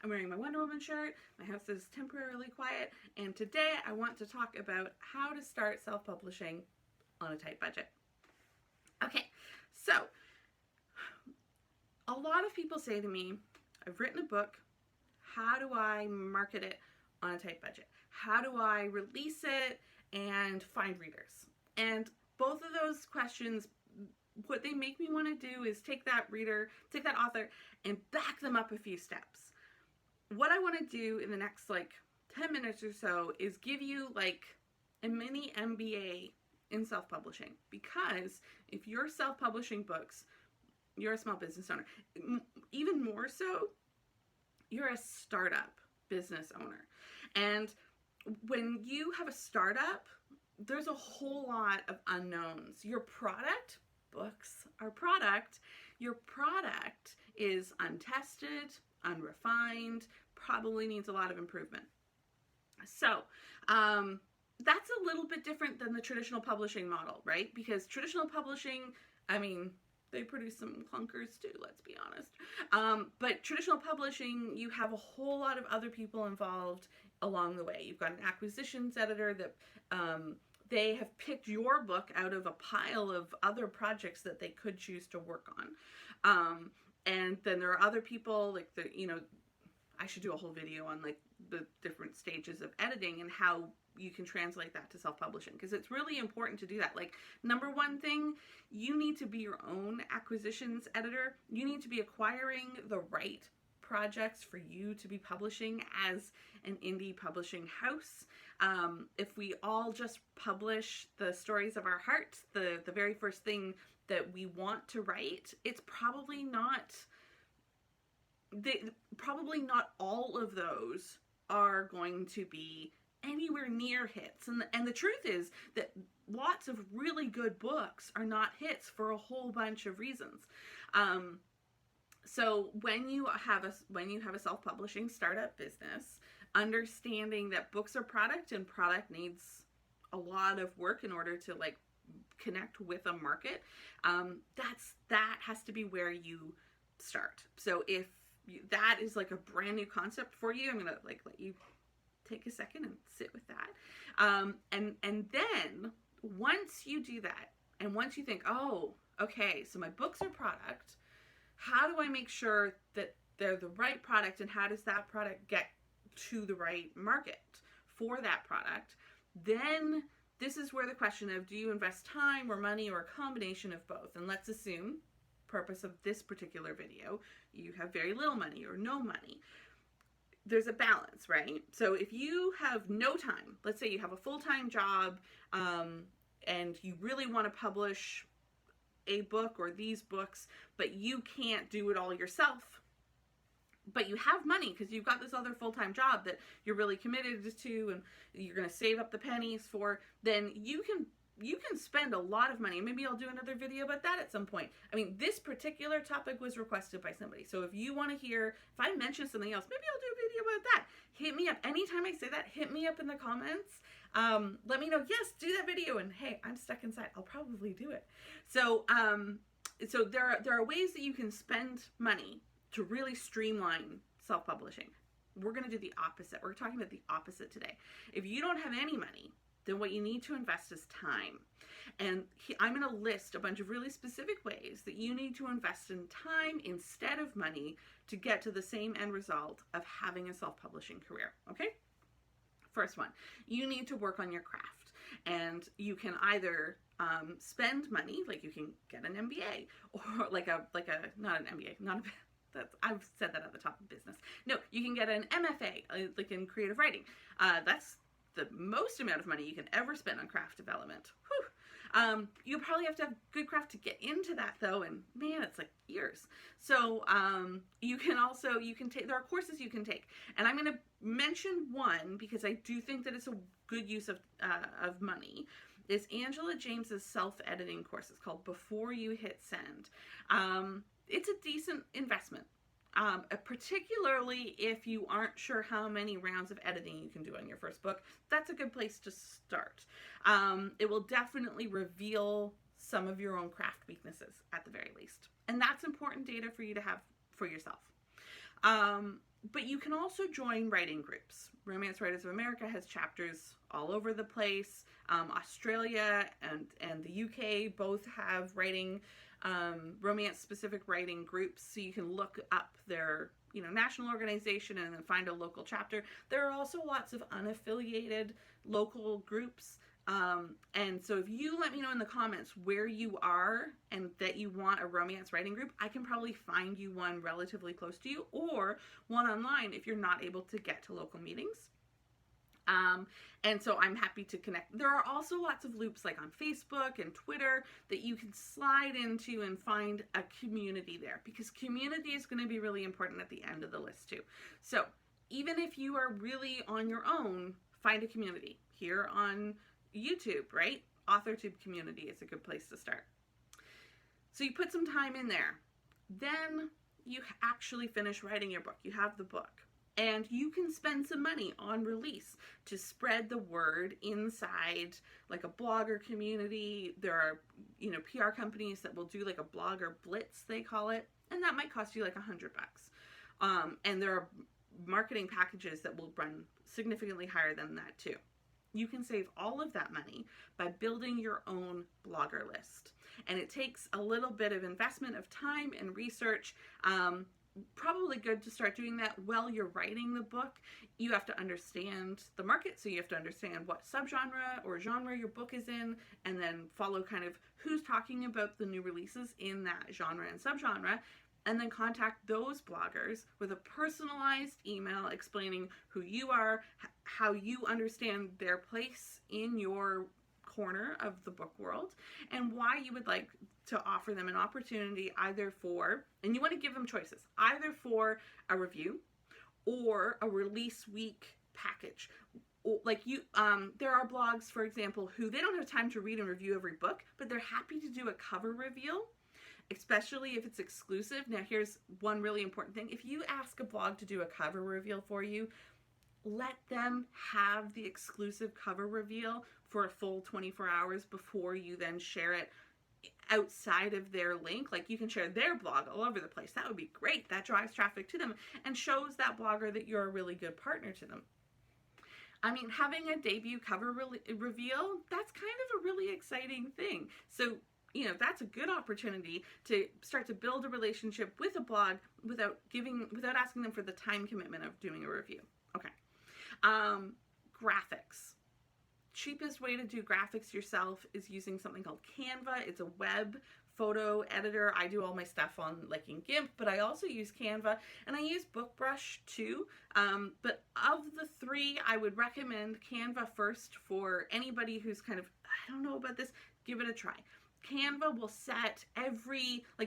I'm wearing my Wonder Woman shirt. My house is temporarily quiet. And today I want to talk about how to start self-publishing on a tight budget. Okay, so a lot of people say to me, I've written a book. How do I market it on a tight budget? How do I release it and find readers? And both of those questions, what they make me want to do is take that author, and back them up a few steps. What I want to do in the next 10 minutes or so is give you a mini MBA in self-publishing, because if you're self-publishing books, you're a small business owner. Even more so, you're a startup business owner. And when you have a startup, there's a whole lot of unknowns. Your product, books are product, your product is untested, unrefined, probably needs a lot of improvement. So, that's a little bit different than the traditional publishing model, right? Because traditional publishing, they produce some clunkers too, let's be honest. But traditional publishing, you have a whole lot of other people involved along the way. You've got an acquisitions editor that they have picked your book out of a pile of other projects that they could choose to work on. And then there are other people, I should do a whole video on the different stages of editing and how you can translate that to self-publishing, because it's really important to do that. Number one thing, you need to be your own acquisitions editor. You need to be acquiring the right projects for you to be publishing as an indie publishing house. If we all just publish the stories of our hearts, the very first thing that we want to write, it's probably not all of those are going to be anywhere near hits. And the truth is that lots of really good books are not hits for a whole bunch of reasons. So when you have a self-publishing startup business, understanding that books are product and product needs a lot of work in order to connect with a market, that has to be where you start. So if that is a brand new concept for you, I'm gonna let you take a second and sit with that. And then once you do that, and once you think, oh, okay, so my books are product, how do I make sure that they're the right product, and how does that product get to the right market for that product? Then this is where the question of, do you invest time or money or a combination of both? And let's assume, purpose of this particular video, you have very little money or no money. There's a balance, right? So if you have no time, let's say you have a full-time job, and you really want to publish a book or these books, but you can't do it all yourself, but you have money because you've got this other full-time job that you're really committed to and you're going to save up the pennies for, then you can spend a lot of money. Maybe I'll do another video about that at some point. This particular topic was requested by somebody. So if you want to hear, if I mention something else, maybe I'll do a video about that. Hit me up. Anytime I say that, hit me up in the comments. Let me know, yes, do that video. And hey, I'm stuck inside. I'll probably do it. So, so there are ways that you can spend money to really streamline self-publishing. We're going to do the opposite. We're talking about the opposite today. If you don't have any money, then what you need to invest is time. And I'm going to list a bunch of really specific ways that you need to invest in time instead of money to get to the same end result of having a self-publishing career, okay? First one, you need to work on your craft. And you can either spend money, you can get an MBA, or not an MBA, I've said that at the top of business. No, you can get an MFA, in creative writing. That's the most amount of money you can ever spend on craft development. Whew. You probably have to have good craft to get into that though, and man, it's years. So there are courses you can take, and I'm going to mention one because I do think that it's a good use of money. Is Angela James's self-editing course. It's called Before You Hit Send. It's a decent investment. Particularly if you aren't sure how many rounds of editing you can do on your first book, that's a good place to start. It will definitely reveal some of your own craft weaknesses at the very least. And that's important data for you to have for yourself. But you can also join writing groups. Romance Writers of America has chapters all over the place. Australia and the UK both have writing, romance-specific writing groups, so you can look up their national organization and then find a local chapter. There are also lots of unaffiliated local groups. And so if you let me know in the comments where you are and that you want a romance writing group, I can probably find you one relatively close to you, or one online if you're not able to get to local meetings. And so I'm happy to connect. There are also lots of loops like on Facebook and Twitter that you can slide into and find a community there, because community is going to be really important at the end of the list too. So even if you are really on your own, find a community. Here on YouTube, right? AuthorTube community is a good place to start. So you put some time in there. Then you actually finish writing your book. You have the book. And you can spend some money on release to spread the word inside like a blogger community. There are, PR companies that will do like a blogger blitz, they call it. And that might cost you like $100. And there are marketing packages that will run significantly higher than that too. You can save all of that money by building your own blogger list. And it takes a little bit of investment of time and research. Probably good to start doing that while you're writing the book. You have to understand the market, so you have to understand what subgenre or genre your book is in, and then follow kind of who's talking about the new releases in that genre and subgenre, and then contact those bloggers with a personalized email explaining who you are, how you understand their place in your corner of the book world, and why you would like to offer them an opportunity either for, and you want to give them choices, either for a review or a release week package. Like there are blogs, for example, who they don't have time to read and review every book, but they're happy to do a cover reveal, especially if it's exclusive. Now here's one really important thing. If you ask a blog to do a cover reveal for you, let them have the exclusive cover reveal for a full 24 hours before you then share it outside of their link. Like you can share their blog all over the place. That would be great. That drives traffic to them and shows that blogger that you're a really good partner to them. I mean, having a debut cover reveal, that's kind of a really exciting thing. So that's a good opportunity to start to build a relationship with a blog without asking them for the time commitment of doing a review. Okay. Graphics. Cheapest way to do graphics yourself is using something called Canva. It's a web photo editor. I do all my stuff on in GIMP, but I also use Canva, and I use BookBrush too. But of the three, I would recommend Canva first for anybody who's kind of, I don't know about this, give it a try. Canva will set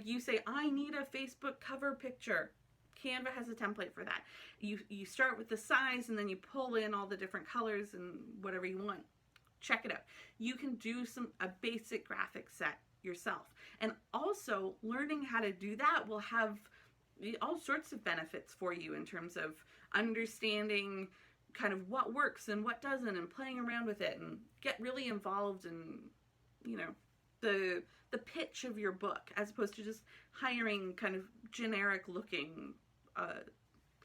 you say, I need a Facebook cover picture. Canva has a template for that. You start with the size, and then you pull in all the different colors and whatever you want. Check it out. You can do a basic graphic set yourself. And also, learning how to do that will have all sorts of benefits for you in terms of understanding kind of what works and what doesn't, and playing around with it, and get really involved in, the pitch of your book, as opposed to just hiring kind of generic looking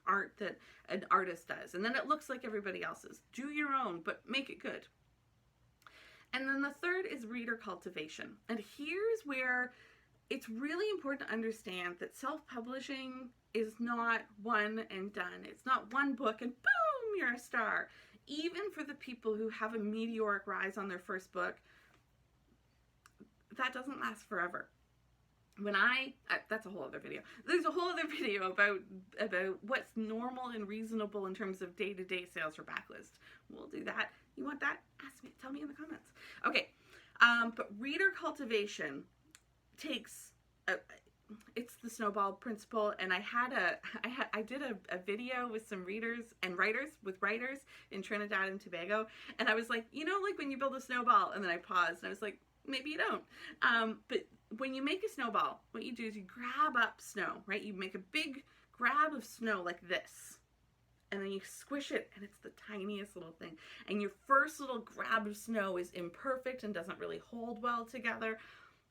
art that an artist does, and then it looks like everybody else's. Do your own, but make it good. And then the third is reader cultivation. And here's where it's really important to understand that self-publishing is not one and done. It's not one book and boom, you're a star. Even for the people who have a meteoric rise on their first book, that doesn't last forever. That's a whole other video. There's a whole other video about what's normal and reasonable in terms of day-to-day sales for backlist. We'll do that. You want that? Ask me. Tell me in the comments. Okay. But reader cultivation takes it's the snowball principle, and I did a video with some readers and writers in Trinidad and Tobago, and I was like, when you build a snowball, and then I paused and I was like, maybe you don't. But when you make a snowball, what you do is you grab up snow, right? You make a big grab of snow like this, and then you squish it, and it's the tiniest little thing. And your first little grab of snow is imperfect and doesn't really hold well together.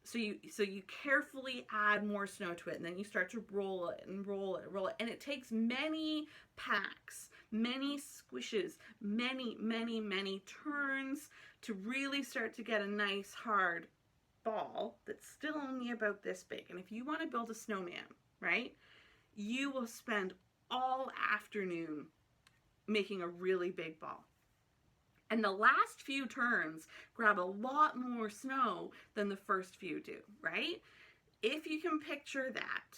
So you carefully add more snow to it, and then you start to roll it and roll it and roll it, and it takes many packs, many squishes, many turns to really start to get a nice hard ball that's still only about this big. And if you want to build a snowman, right, you will spend all afternoon making a really big ball. And the last few turns grab a lot more snow than the first few do, right? If you can picture that,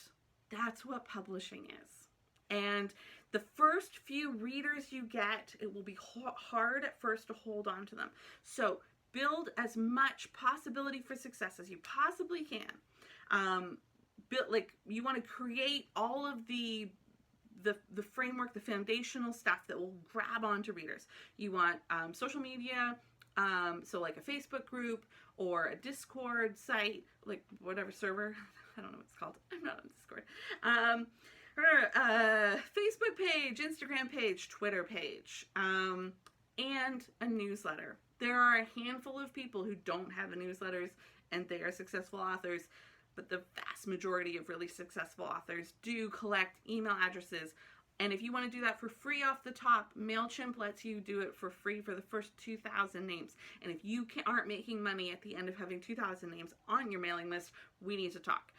that's what publishing is. And the first few readers you get, it will be hard at first to hold on to them. So build as much possibility for success as you possibly can. You want to create all of the framework, the foundational stuff that will grab onto readers. You want social media, so like a Facebook group or a Discord site, like whatever server, I don't know what it's called. I'm not on Discord. Facebook page, Instagram page, Twitter page, and a newsletter. There are a handful of people who don't have newsletters and they are successful authors, but the vast majority of really successful authors do collect email addresses. And if you want to do that for free off the top, MailChimp lets you do it for free for the first 2,000 names. And if you aren't making money at the end of having 2,000 names on your mailing list, we need to talk.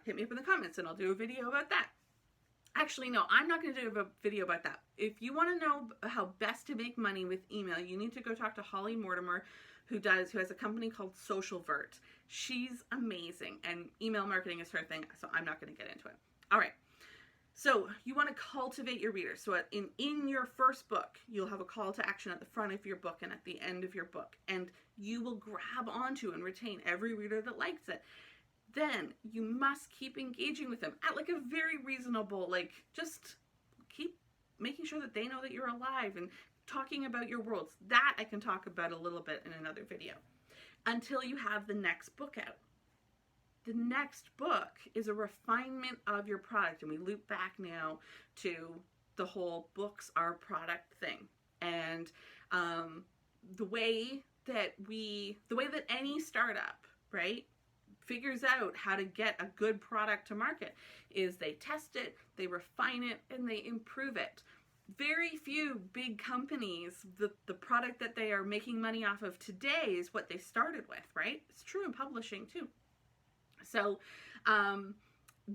Hit me up in the comments and I'll do a video about that. Actually, no, I'm not going to do a video about that. If you want to know how best to make money with email, you need to go talk to Holly Mortimer, who has a company called SocialVert. She's amazing, and email marketing is her thing, so I'm not going to get into it. All right. So you want to cultivate your readers. So in your first book, you'll have a call to action at the front of your book and at the end of your book, and you will grab onto and retain every reader that likes it. Then you must keep engaging with them at like a very reasonable, just keep making sure that they know that you're alive and talking about your worlds. That I can talk about a little bit in another video, until you have the next book out. The next book is a refinement of your product, and we loop back now to the whole books are product thing. And the way that any startup, right, figures out how to get a good product to market is they test it, they refine it, and they improve it. Very few big companies, the product that they are making money off of today is what they started with, right? It's true in publishing too. So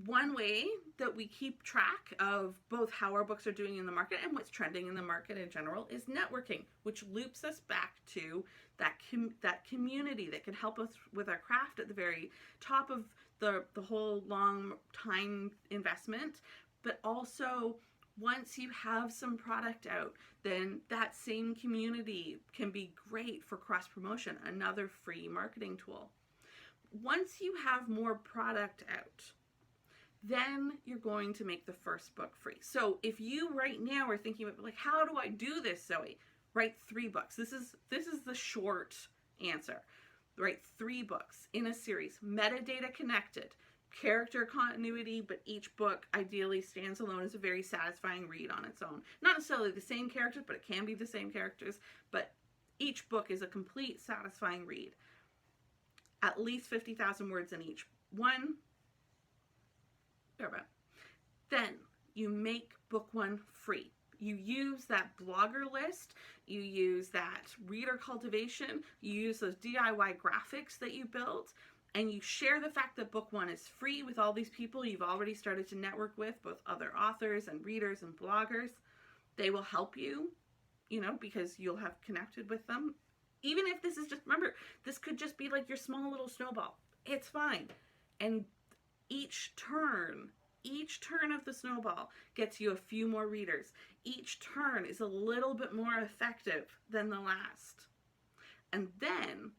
one way that we keep track of both how our books are doing in the market and what's trending in the market in general is networking, which loops us back to that community that can help us with our craft at the very top of the whole long time investment. But also, once you have some product out, then that same community can be great for cross promotion, another free marketing tool. Once you have more product out, then you're going to make the first book free. So if you right now are thinking about, how do I do this, Zoe? Write 3 books. This is the short answer. Write 3 books in a series, metadata connected, character continuity, but each book ideally stands alone as a very satisfying read on its own. Not necessarily the same characters, but it can be the same characters, but each book is a complete satisfying read. At least 50,000 words in each one. Then you make book 1 free. You use that blogger list, you use that reader cultivation, you use those DIY graphics that you built, and you share the fact that book 1 is free with all these people you've already started to network with, both other authors and readers and bloggers. They will help you, because you'll have connected with them. Even if this is remember, this could just be like your small little snowball. It's fine. And each turn of the snowball gets you a few more readers. Each turn is a little bit more effective than the last. And then,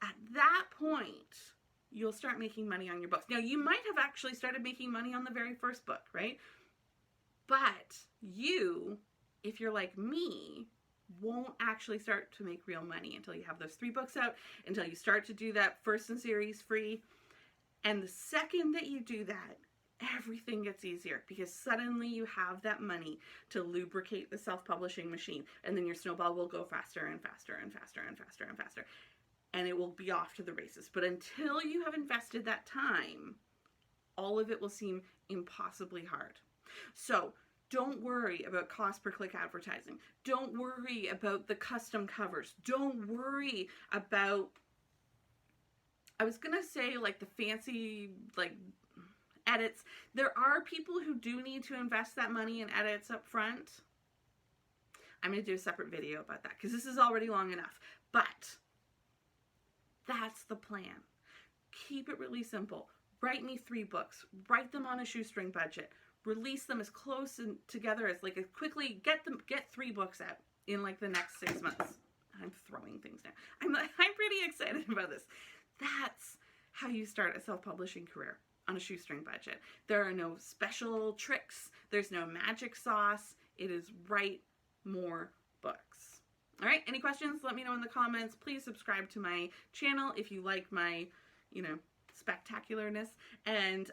at that point, you'll start making money on your books. Now, you might have actually started making money on the very first book, right? But you, if you're like me, won't actually start to make real money until you have those 3 books out, until you start to do that first in series free. And the second that you do that, everything gets easier, because suddenly you have that money to lubricate the self-publishing machine, and then your snowball will go faster and faster and faster and faster and faster. and it will be off to the races. But until you have invested that time, all of it will seem impossibly hard. So don't worry about cost per click advertising. Don't worry about the custom covers. Don't worry about, I was gonna say like the fancy like edits. There are people who do need to invest that money in edits up front. I'm going to do a separate video about that because this is already long enough. But that's the plan. Keep it really simple. Write me 3 books. Write them on a shoestring budget. Release them as close and together as like as quickly. Get 3 books out in like the next 6 months. I'm throwing things now. I'm pretty excited about this. That's how you start a self-publishing career on a shoestring budget. There are no special tricks. There's no magic sauce. It is write more books. All right, any questions? Let me know in the comments. Please subscribe to my channel if you like my, spectacularness. And,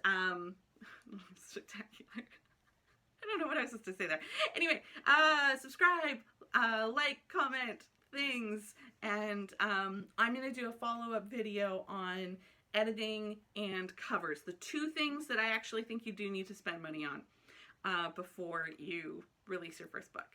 spectacular. I don't know what I was supposed to say there. Anyway, subscribe, like, comment, things. And I'm going to do a follow-up video on editing and covers. The 2 things that I actually think you do need to spend money on before you release your first book.